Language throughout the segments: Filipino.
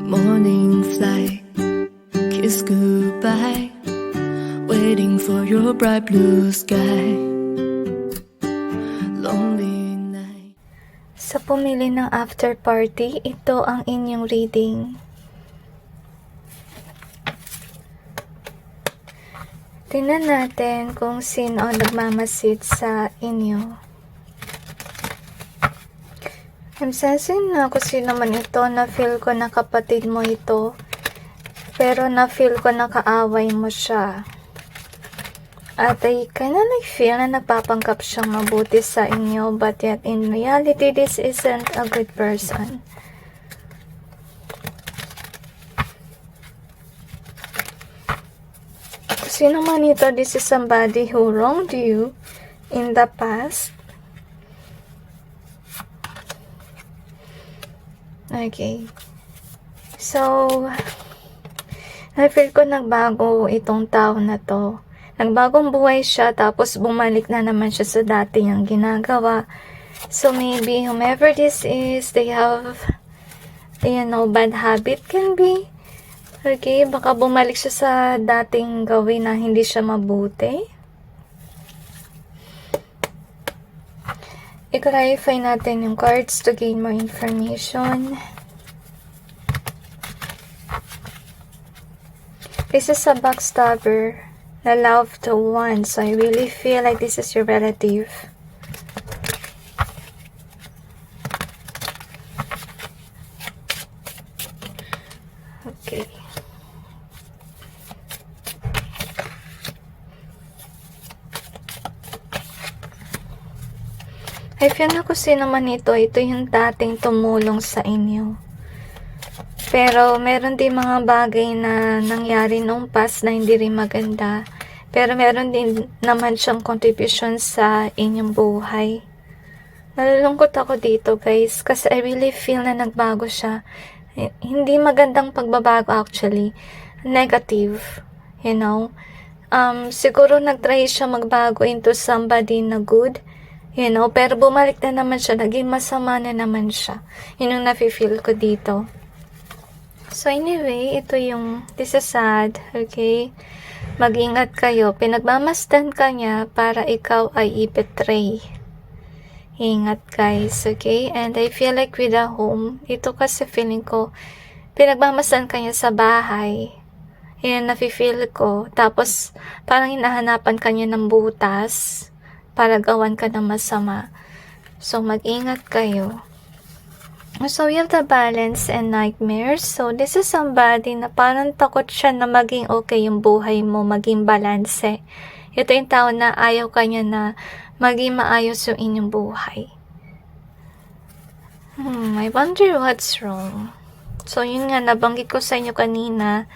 Morning flight, kiss goodbye, waiting for your bright blue sky. Lonely night. Sa pumili ng after party, ito ang inyong reading. Tingnan natin kung sino ang nagmamasid sa inyo. I'm sensing na kung sino man ito, na-feel ko na kapatid mo ito. Pero na-feel ko na kaaway mo siya. At I kinda feel na nagpapanggap siyang mabuti sa inyo, but yet in reality, this isn't a good person. Sino man ito, this is somebody who wronged you in the past. Okay. So, I feel ko nagbago itong tao na to. Nagbagong buhay siya, tapos bumalik na naman siya sa dati niyang ginagawa. So, maybe whomever this is, they have, bad habit can be. Okay, baka bumalik siya sa dating gawin na hindi siya mabuti. I-clarify natin yung cards to gain more information. This is a backstabber, na loved one. So I really feel like this is your relative. Okay. I feel na kung sino man ito yung dating tumulong sa inyo. Pero meron din mga bagay na nangyari noong past na hindi rin maganda. Pero meron din naman siyang contribution sa inyong buhay. Nalulungkot ako dito guys, kasi I really feel na nagbago siya. Hindi magandang pagbabago actually. Negative, siguro nagtry siya magbago into somebody na good. Pero bumalik na naman siya, naging masama na naman siya. Yun yung nafe-feel ko dito. So anyway, this is sad, okay? Mag-ingat kayo. Pinagmamasdan ka niya para ikaw ay i-betray. Ingat guys, okay? And I feel like with the home, ito kasi feeling ko, pinagmamasdan ka niya sa bahay. Yan nafe-feel ko. Tapos, parang hinahanapan ka niya ng butas para gawan ka ng masama. So, mag-ingat kayo. So, we have the balance and nightmares. So, this is somebody na parang takot siya na maging okay yung buhay mo, maging balanse. Ito yung tao na ayaw kanya na maging maayos yung inyong buhay. I wonder what's wrong. So, yun nga, nabanggit ko sa inyo kanina,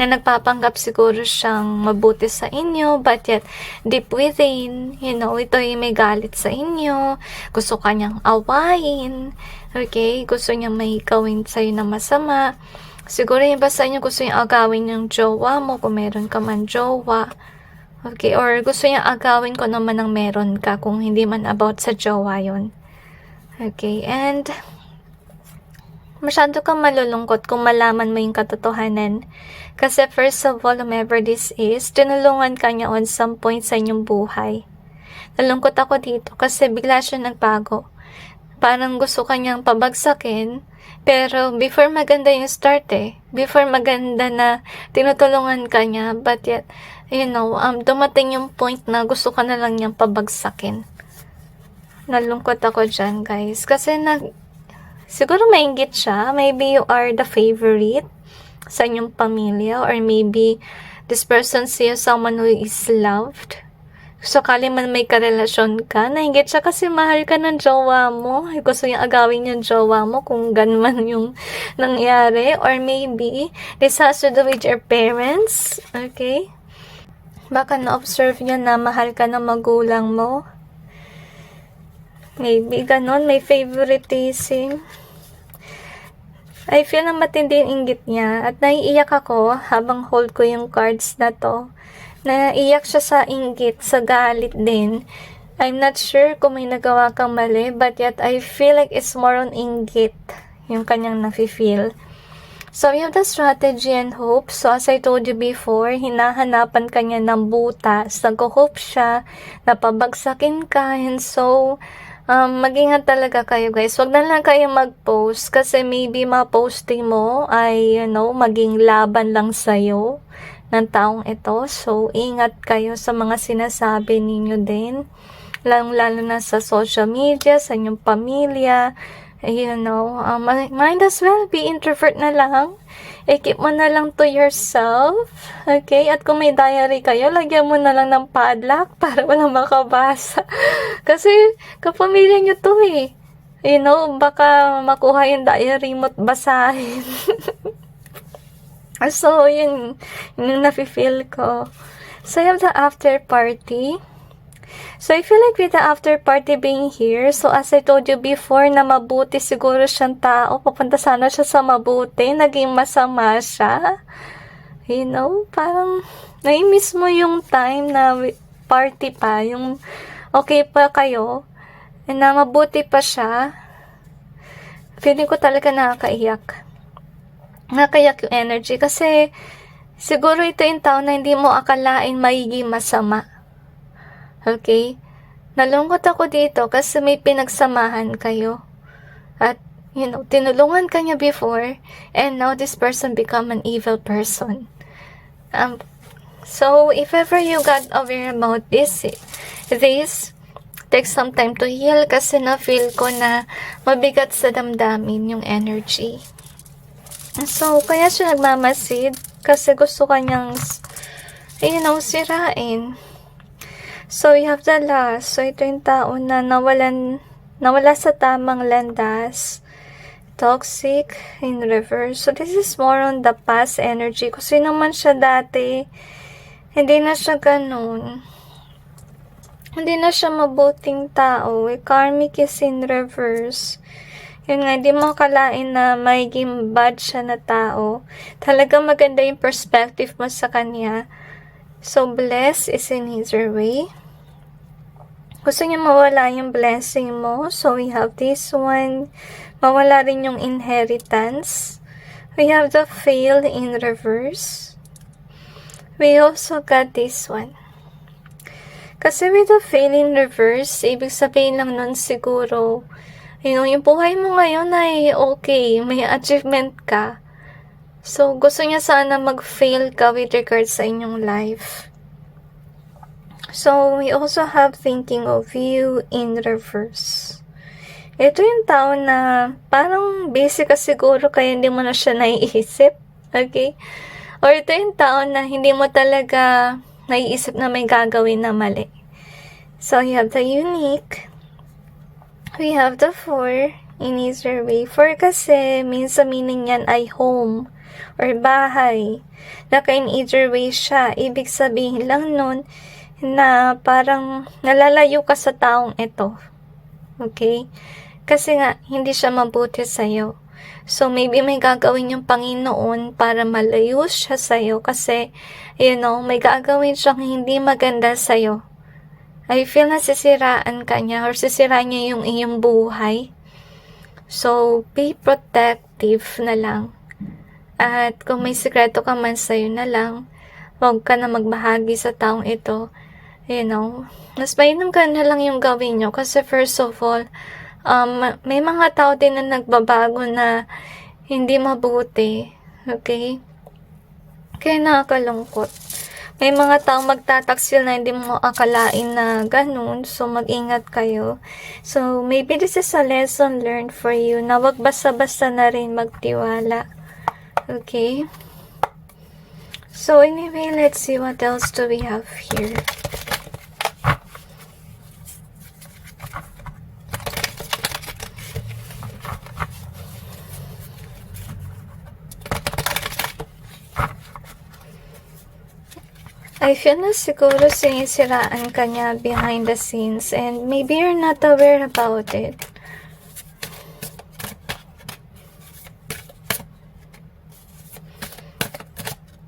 na nagpapanggap siguro siyang mabuti sa inyo, but yet deep within, ito yung may galit sa inyo, gusto kanyang awayin, okay, gusto niyang may gawin sa'yo na masama. Siguro yung ba sa inyo gusto niyang agawin yung jowa mo, kung meron ka man jowa, okay, or gusto niyang agawin ko naman ng meron ka, kung hindi man about sa jowa yun. Okay, and masyado kang malulungkot kung malaman mo yung katotohanan. Kasi first of all, whomever this is, tinulungan ka niya on some point sa inyong buhay. Nalungkot ako dito kasi bigla siya nagbago. Parang gusto kanyang pabagsakin, pero before maganda yung start before maganda na tinutulungan ka niya, but yet, dumating yung point na gusto ka na lang niyang pabagsakin. Nalungkot ako dyan, guys. Kasi siguro mainggit siya. Maybe you are the favorite sa inyong pamilya, or maybe this person sees someone who is loved. Sakali man may karelasyon ka, nainggit siya kasi mahal ka ng jowa mo. Gusto niya agawin yung jowa mo kung ganun yung nangyari. Or maybe this has to do with your parents. Okay? Baka na-observe niya na mahal ka ng magulang mo. Maybe ganun, may favoritism. I feel na matindi yung inggit niya at naiiyak ako habang hold ko yung cards na to. Naiiyak siya sa inggit, sa galit din. I'm not sure kung may nagawa kang mali, but yet I feel like it's more on inggit yung kanyang nafe-feel. So, you have the strategy and hope. So, as I told you before, hinahanapan ka niya ng butas. Nag-hope siya, napabagsakin ka. And so, mag-ingat talaga kayo guys. Wag na lang kayo mag-post kasi maybe ma-posting mo ay, maging laban lang sa'yo ng taong ito. So, ingat kayo sa mga sinasabi ninyo din. Lalo na sa social media, sa inyong pamilya. Might as well be introvert na lang. I-keep mo na lang to yourself. Okay? At kung may diary kayo, lagyan mo na lang ng padlock para walang makabasa. Kasi, kapamilya nyo to eh. Baka makuha yung diary mo at basahin. So, yun yung nafe-feel ko. So, you have the after party. So, I feel like with the after party being here, so as I told you before, na mabuti siguro siyang tao, papunta sana siya sa mabuti, naging masama siya. Parang, nai-miss mo yung time na party pa, yung okay pa kayo, na mabuti pa siya. Feeling ko talaga nakakaiyak. Nakakaiyak yung energy, kasi, siguro ito yung tao na hindi mo akalain magiging masama. Okay? Nalungkot ako dito kasi may pinagsamahan kayo. At, tinulungan ka niya before and now this person become an evil person. So, if ever you got aware about this, take some time to heal kasi na-feel ko na mabigat sa damdamin yung energy. So, kaya siya nagmamasid kasi gusto kanyang, sirain. So, you have the last. So, ito yung tao na nawala sa tamang landas. Toxic in reverse. So, this is more on the past energy. Kung sino man siya dati, hindi na siya ganun. Hindi na siya mabuting tao. Karmic is in reverse. Yun nga, hindi mo akalain na magiging bad siya na tao. Talagang maganda yung perspective mo sa kanya. So, blessed is in his way. Gusto niya mawala yung blessing mo. So, we have this one. Mawala rin yung inheritance. We have the fail in reverse. We also got this one. Kasi with the fail in reverse, ibig sabihin lang nun siguro, yung buhay mo ngayon ay okay, may achievement ka. So, gusto niya sana mag-fail ka with regards sa inyong life. So, we also have thinking of you in reverse. Ito yung tao na parang busy ka siguro kaya hindi mo na siya naiisip. Okay? Or ito yung tao na hindi mo talaga naiisip na may gagawin na mali. So, you have the unique. We have the 4 in either way. 4 kasi minsan meaning yan ay home or bahay. Naka in either way siya. Ibig sabihin lang nun na parang nalalayo ka sa taong ito. Okay? Kasi nga, hindi siya mabuti sa'yo. So, maybe may gagawin yung Panginoon para malayo siya sa'yo kasi, may gagawin siyang hindi maganda sa'yo. I feel na sisiraan ka niya or sisiraan niya yung iyong buhay. So, be protective na lang. At kung may sikreto ka man sa'yo na lang, huwag ka na magbahagi sa taong ito. Mas mainam ka na lang yung gawin nyo. Kasi first of all, may mga tao din na nagbabago na hindi mabuti. Okay? Kaya nakakalungkot. May mga tao magtataksil na hindi mo akalain na ganun. So, mag-ingat kayo. So, maybe this is a lesson learned for you na wag basta-basta na rin magtiwala. Okay? So, anyway, let's see what else do we have here. I feel na siguro sinisiraan ka niya behind the scenes and maybe you're not aware about it.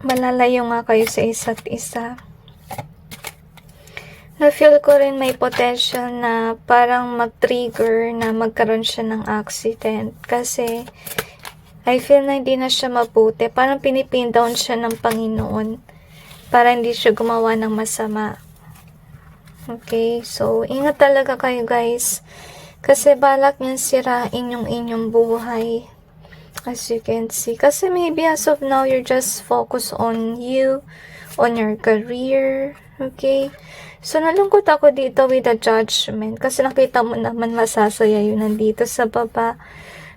Malalayo nga kayo sa isa't isa. Na-feel ko rin may potential na parang mag-trigger na magkaroon siya ng accident kasi I feel na hindi na siya mabuti. Parang pinipin down siya ng Panginoon para hindi siya gumawa ng masama. Okay, so ingat talaga kayo guys. Kasi balak niyan sirain yung inyong buhay. As you can see. Kasi maybe as of now, you're just focused on you, on your career. Okay? So, nalungkot ako dito with the judgment. Kasi nakita mo naman masasaya yun nandito sa baba.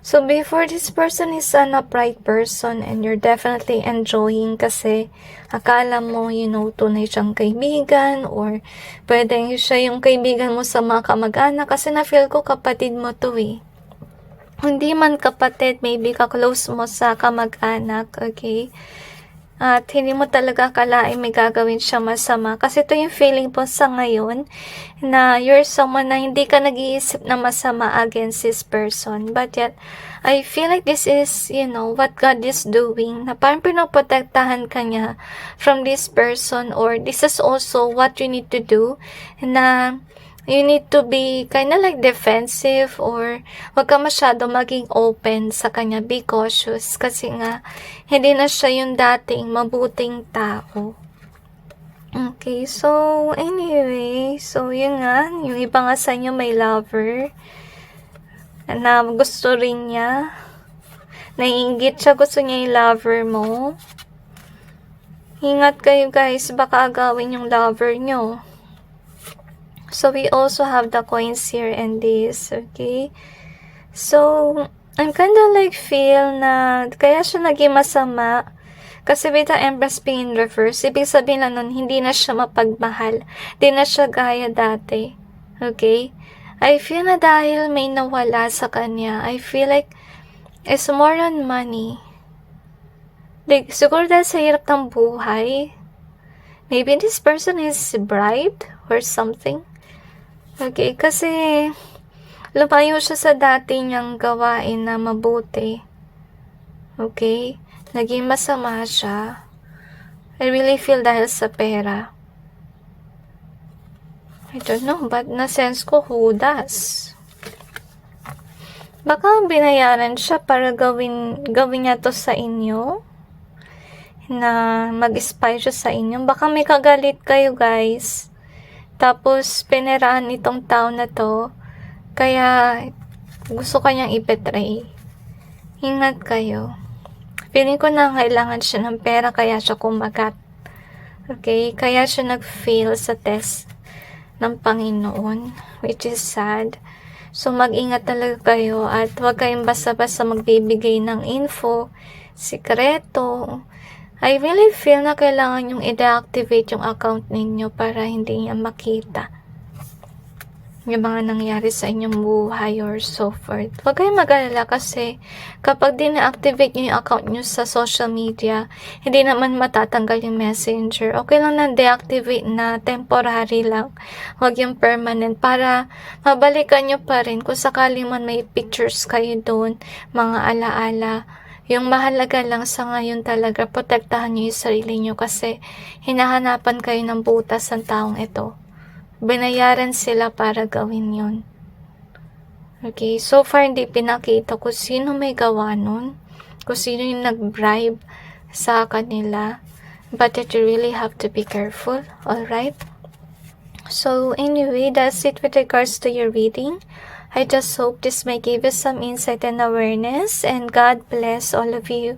So, before this person is an upright person and you're definitely enjoying kasi akala mo, tunay siyang kaibigan or pwedeng siya yung kaibigan mo sa mga kamag-anak kasi na-feel ko kapatid mo to eh. Hindi man kapatid, maybe ka-close mo sa kamag-anak, okay? At hindi mo talaga akalain may gagawin siya masama. Kasi ito yung feeling po sa ngayon na you're someone na hindi ka nag-iisip na masama against this person. But yet, I feel like this is, what God is doing. Na parang pinoprotektahan ka niya from this person, or this is also what you need to do. Na you need to be kind of like defensive or wag ka masyado maging open sa kanya. Be cautious kasi nga hindi na siya yung dating mabuting tao. Okay, so anyway, so yun nga, yung iba nga sa inyo may lover na gusto rin niya. Naiinggit siya, gusto niya yung lover mo. Ingat kayo guys, baka agawin yung lover nyo. So, we also have the coins here and this, okay? So, I'm kinda like feel na kaya siya naging masama kasi with the Empress being in reverse, ibig sabihin lang nun, hindi na siya mapagmahal. Hindi na siya gaya dati, okay? I feel na dahil may nawala sa kanya, I feel like it's more on money. Like, siguro dahil sa hirap ng buhay, maybe this person is bribed or something. Okay, kasi lumayo siya sa dati niyang gawain na mabuti. Okay? Naging masama siya. I really feel dahil sa pera. I don't know, but na-sense ko hudas. Baka binayaran siya para gawin niya to sa inyo. Na mag-spy siya sa inyo. Baka may kagalit kayo guys. Tapos, piniraan itong tao na to, kaya gusto kanyang i-betray. Ingat kayo. Feeling ko na kailangan siya ng pera, kaya siya kumagat. Okay? Kaya siya nag-fail sa test ng Panginoon, which is sad. So, mag-ingat talaga kayo at huwag kayong basta-basta magbibigay ng info, sikreto. I really feel na kailangan yung i-deactivate yung account ninyo para hindi niya makita yung mga nangyari sa inyong buhay or so forth. Huwag kayong mag-alala kasi kapag di-activate nyo yung account nyo sa social media, hindi naman matatanggal yung messenger. Okay lang na deactivate na temporary lang. Huwag yung permanent para mabalikan nyo pa rin kung sakali man may pictures kayo doon, mga alaala. Yung mahalaga lang sa ngayon talaga, protektahan nyo yung sarili nyo kasi hinahanapan kayo ng butas ng taong ito. Binayaran sila para gawin yun. Okay, so far hindi pinakita kung sino may gawa nun, kung sino yung nag-bribe sa kanila. But you really have to be careful, alright? So anyway, that's it with regards to your reading. I just hope this may give you some insight and awareness, and God bless all of you.